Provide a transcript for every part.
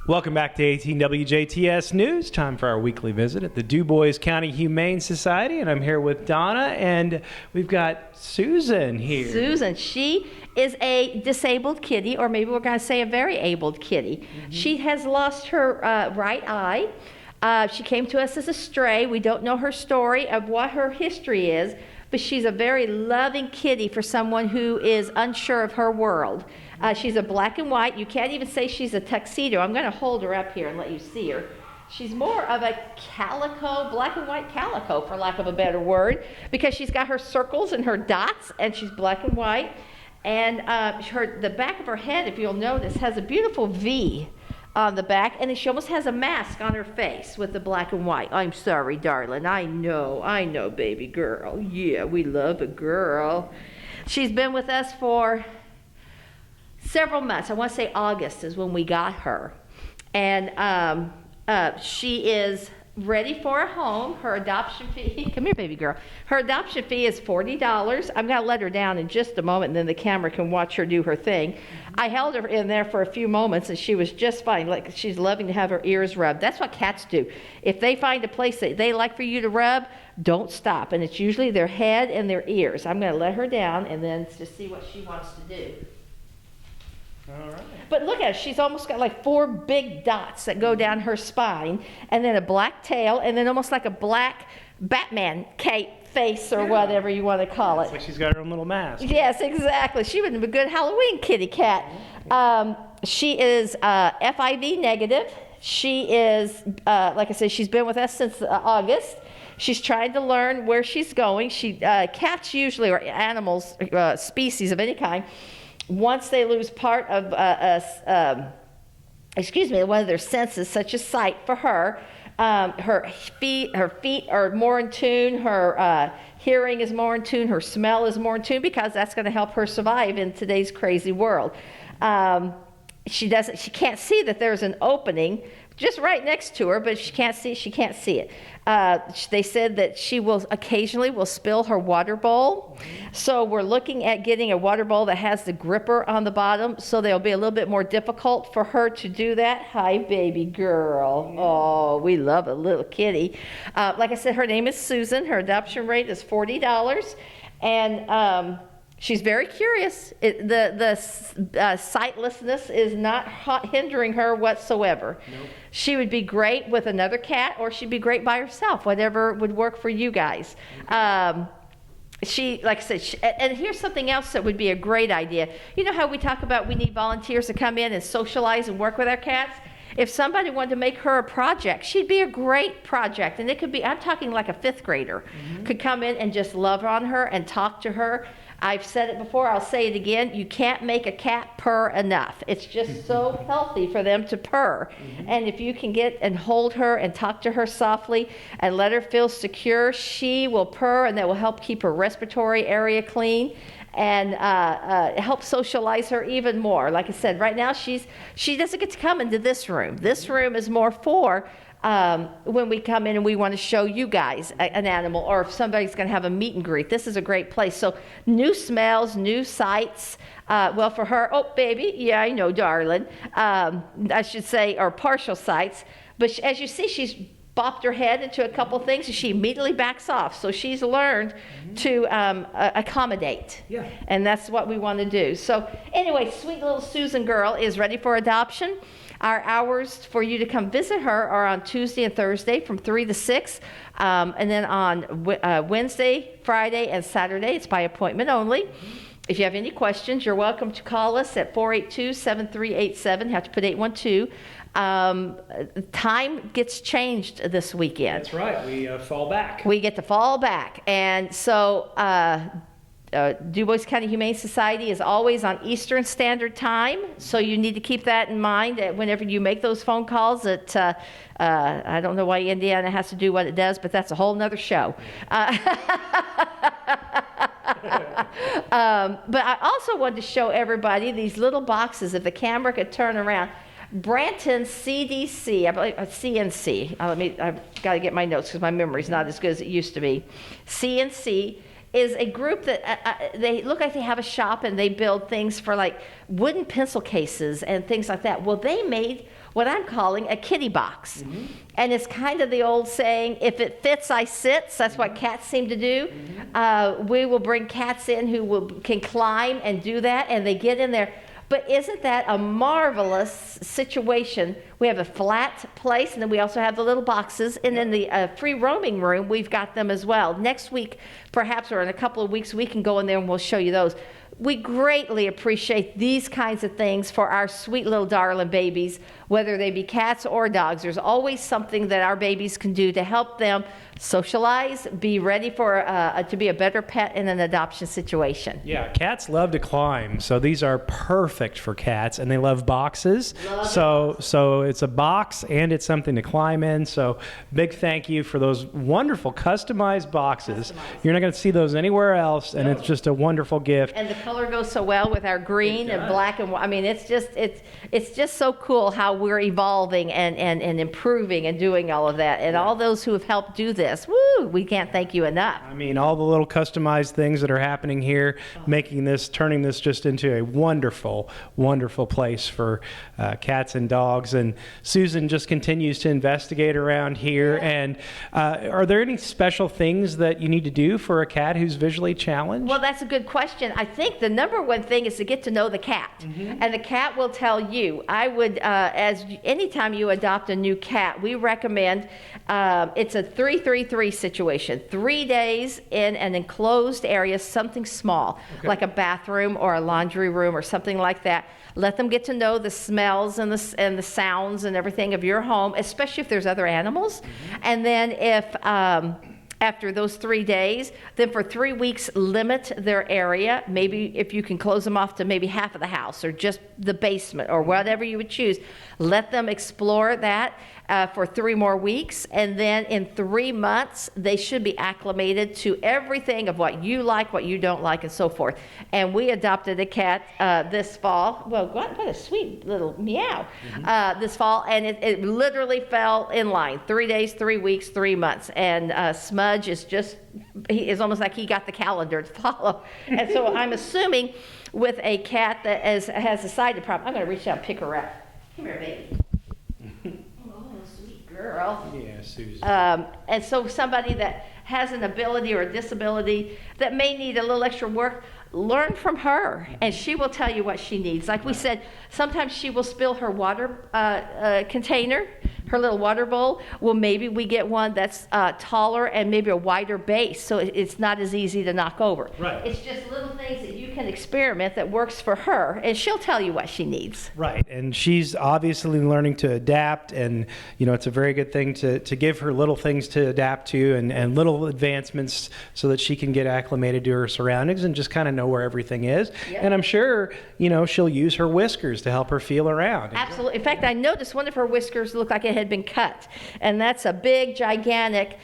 Welcome back to 18 WJTS News. Time for our weekly visit at the Dubois County Humane Society, and I'm here with Donna, and we've got Susan here. Susan, she is a disabled kitty, or maybe we're going to say a very abled kitty. Mm-hmm. She has lost her right eye. She came to us as a stray. We don't know her story of what her history is, but she's a very loving kitty for someone who is unsure of her world. She's a black and white. You can't even say she's a tuxedo. I'm going to hold her up here and let you see her. She's more of a calico, black and white calico, for lack of a better word, because she's got her circles and her dots, and she's black and white. And the back of her head, if you'll notice, has a beautiful V on the back, and she almost has a mask on her face with the black and white. I'm sorry, darling. I know, baby girl. Yeah, we love a girl. She's been with us for several months. I want to say August is when we got her. And she is ready for a home. Her adoption fee, come here, baby girl. Her adoption fee is $40. I'm going to let her down in just a moment, and then the camera can watch her do her thing. I held her in there for a few moments, and she was just fine. Like, she's loving to have her ears rubbed. That's what cats do. If they find a place that they like for you to rub, don't stop. And it's usually their head and their ears. I'm going to let her down and then just see what she wants to do. All right. But look at her. She's almost got like 4 big dots that go down her spine, and then a black tail, and then almost like a black Batman cape face, or whatever you want to call it. It's like she's got her own little mask. Yes, exactly. She would be a good Halloween kitty cat. She is FIV negative. She is, like I said, she's been with us since August. She's trying to learn where she's going. Cats usually, or animals, species of any kind, once they lose part of one of their senses, such as sight for her, her feet are more in tune, her hearing is more in tune, her smell is more in tune, because that's going to help her survive in today's crazy world. She can't see that there's an opening just right next to her, but she can't see it. They said that she will occasionally spill her water bowl. So we're looking at getting a water bowl that has the gripper on the bottom, so they'll be a little bit more difficult for her to do that. Hi, baby girl. Oh, we love a little kitty. Like I said, her name is Susan. Her adoption rate is $40. And she's very curious. The sightlessness is not hindering her whatsoever. Nope. She would be great with another cat, or she'd be great by herself, whatever would work for you guys. Like I said, and here's something else that would be a great idea. You know how we talk about we need volunteers to come in and socialize and work with our cats? If somebody wanted to make her a project, she'd be a great project. And it could be, I'm talking like a 5th grader, could come in and just love on her and talk to her. I've said it before, I'll say it again, you can't make a cat purr enough. It's just so healthy for them to purr. And if you can get and hold her and talk to her softly and let her feel secure, she will purr, and that will help keep her respiratory area clean and help socialize her even more. Like I said, right now she doesn't get to come into this room. This room is more for when we come in and we want to show you guys an animal, or if somebody's going to have a meet and greet. This is a great place. So new smells, new sights. Well, for her, oh, baby, yeah, I know, darling, I should say, or partial sights. But as you see, she's bopped her head into a couple things, and she immediately backs off. So she's learned to accommodate. Yeah. And that's what we want to do. So anyway, sweet little Susan girl is ready for adoption. Our hours for you to come visit her are on Tuesday and Thursday from 3 to 6. And then on Wednesday, Friday, and Saturday, it's by appointment only. If you have any questions, you're welcome to call us at 482-7387. You have to put 812. Time gets changed this weekend. That's right. We fall back. We get to fall back. And so Dubois County Humane Society is always on Eastern Standard Time, so you need to keep that in mind whenever you make those phone calls. That I don't know why Indiana has to do what it does, but that's a whole nother show. But I also wanted to show everybody these little boxes. If the camera could turn around, Branton CDC, I believe CNC. I've got to get my notes because my memory's not as good as it used to be. CNC is a group that they look like they have a shop, and they build things for like wooden pencil cases and things like that. Well, they made what I'm calling a kitty box. And it's kind of the old saying, if it fits, I sits. That's what cats seem to do. We will bring cats in who can climb and do that, and they get in there. But isn't that a marvelous situation? We have a flat place, and then we also have the little boxes. And in the free roaming room, we've got them as well. Next week, perhaps, or in a couple of weeks, we can go in there and we'll show you those. We greatly appreciate these kinds of things for our sweet little darling babies, whether they be cats or dogs. There's always something that our babies can do to help them socialize, be ready for to be a better pet in an adoption situation. Yeah, cats love to climb, so these are perfect for cats, and they love boxes. So it's a box and it's something to climb in. So big thank you for those wonderful customized boxes. You're not going to see those anywhere else, and it's just a wonderful gift. And the color goes so well with our green and black and white. I mean, it's just so cool how we're evolving and improving and doing all of that. And all those who have helped do this, woo, we can't thank you enough. I mean, all the little customized things that are happening here, turning this just into a wonderful, wonderful place for cats and dogs. And Susan just continues to investigate around here. And are there any special things that you need to do for a cat who's visually challenged? Well, that's a good question. I think the number one thing is to get to know the cat. And the cat will tell you. I would, anytime you adopt a new cat, we recommend it's a 3-3-3 situation. 3 days in an enclosed area, something small, like a bathroom or a laundry room or something like that. Let them get to know the smells and the sounds and everything of your home, especially if there's other animals. And then if after those 3 days, then for 3 weeks, limit their area. Maybe if you can close them off to maybe half of the house or just the basement or whatever you would choose. Let them explore that for 3 more weeks. And then in 3 months, they should be acclimated to everything of what you like, what you don't like, and so forth. And we adopted a cat this fall. Well, what a sweet little meow this fall. And it literally fell in line. 3 days, 3 weeks, 3 months. And Smudge is just, he is almost like he got the calendar to follow. And so I'm assuming with a cat that has a side problem, I'm going to reach out and pick her up. Come here, baby. Oh, sweet girl. Yeah, Susan. And so somebody that has an ability or a disability that may need a little extra work, learn from her, and she will tell you what she needs. Like we said, sometimes she will spill her water container, her little water bowl. Well, maybe we get one that's taller and maybe a wider base, so it's not as easy to knock over. Right. It's just little things that you can experiment that works for her, and she'll tell you what she needs. Right, and she's obviously learning to adapt, and it's a very good thing to give her little things to adapt to and little advancements so that she can get acclimated to her surroundings and just kind of know where everything is. Yep. And I'm sure, she'll use her whiskers to help her feel around. Absolutely. In fact, I noticed one of her whiskers looked like it had been cut, and that's a big, gigantic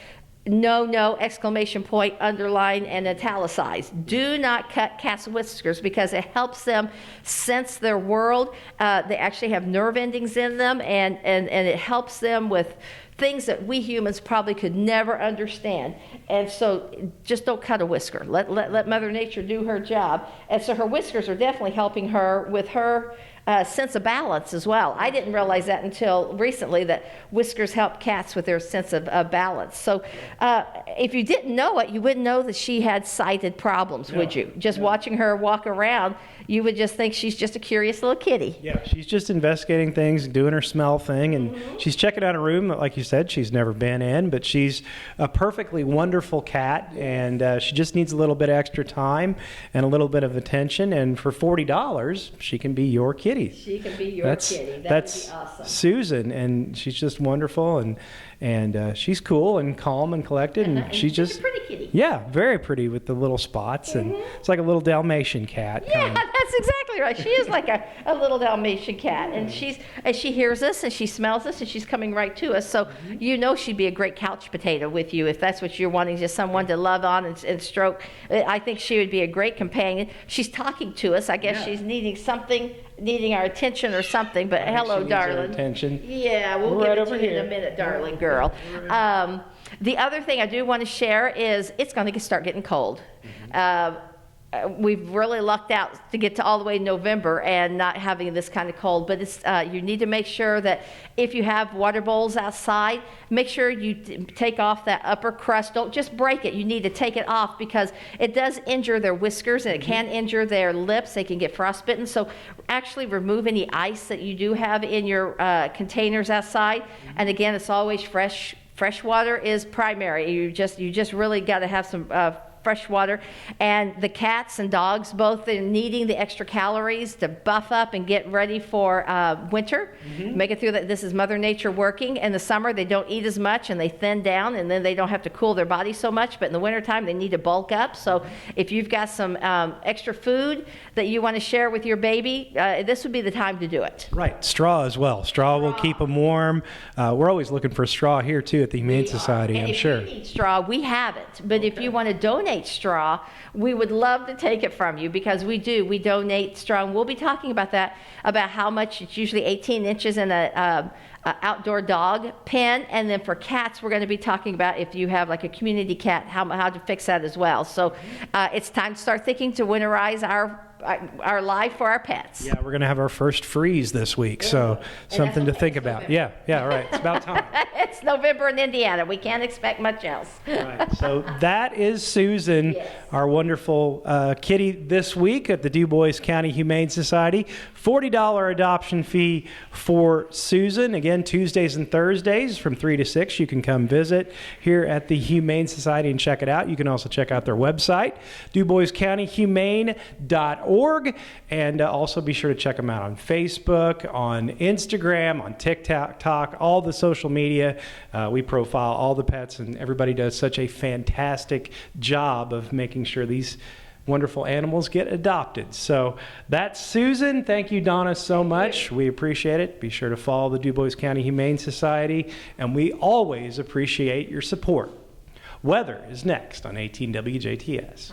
no, exclamation point, underline, and italicized. Do not cut cats' whiskers because it helps them sense their world. They actually have nerve endings in them, and it helps them with things that we humans probably could never understand. And so just don't cut a whisker. Let Mother Nature do her job. And so her whiskers are definitely helping her with her sense of balance as well. I didn't realize that until recently, that whiskers help cats with their sense of balance. So if you didn't know it, you wouldn't know that she had sighted problems, would you? Just watching her walk around, you would just think she's just a curious little kitty. Yeah, she's just investigating things, doing her smell thing, and she's checking out a room that, like you said, she's never been in, but she's a perfectly wonderful cat, and she just needs a little bit of extra time and a little bit of attention, and for $40, she can be your kitty. She can be your kitty. That's would be awesome. Susan, and she's just wonderful, and she's cool and calm and collected, and she's just a pretty kitty. Yeah, very pretty with the little spots, and it's like a little Dalmatian cat. Yeah, that's exactly right. She is like a little Dalmatian cat, and she hears us and she smells us and she's coming right to us. So she'd be a great couch potato with you if that's what you're wanting, just someone to love on and stroke. I think she would be a great companion. She's talking to us. I guess she's needing our attention or something. But hello, darling. Attention. Yeah, we'll give it to you in a minute, darling girl. The other thing I do want to share is it's going to start getting cold. we've really lucked out to get to all the way to November and not having this kind of cold. But it's, you need to make sure that if you have water bowls outside, make sure you take off that upper crust. Don't just break it. You need to take it off because it does injure their whiskers and it can injure their lips. They can get frostbitten. So actually remove any ice that you do have in your containers outside. And again, it's always fresh. Fresh water is primary. You just really got to have some fresh water. And the cats and dogs both are needing the extra calories to buff up and get ready for winter. Make it through that. This is Mother Nature working. In the summer, they don't eat as much and they thin down, and then they don't have to cool their body so much. But in the wintertime, they need to bulk up. So if you've got some extra food that you want to share with your baby, this would be the time to do it. Right. Straw as well. Straw will keep them warm. We're always looking for straw here, too, at the Humane Society, And I'm sure. if you need straw, we have it. But if you want to donate straw, we would love to take it from you because we do. We donate straw. And we'll be talking about that, about how much. It's usually 18 inches in a outdoor dog pen. And then for cats, we're going to be talking about if you have like a community cat, how to fix that as well. So it's time to start thinking to winterize our life for our pets. Yeah, we're going to have our first freeze this week, so something to think about. Yeah, right. It's about time. It's November in Indiana. We can't expect much else. Right. So that is Susan, our wonderful kitty this week at the Dubois County Humane Society. $40 adoption fee for Susan. Again, Tuesdays and Thursdays from 3 to 6. You can come visit here at the Humane Society and check it out. You can also check out their website, DuboisCountyHumane.org. And also be sure to check them out on Facebook, on Instagram, on TikTok, all the social media. We profile all the pets, and everybody does such a fantastic job of making sure these wonderful animals get adopted. So that's Susan. Thank you, Donna, so much. We appreciate it. Be sure to follow the Dubois County Humane Society, and we always appreciate your support. Weather is next on 18 WJTS.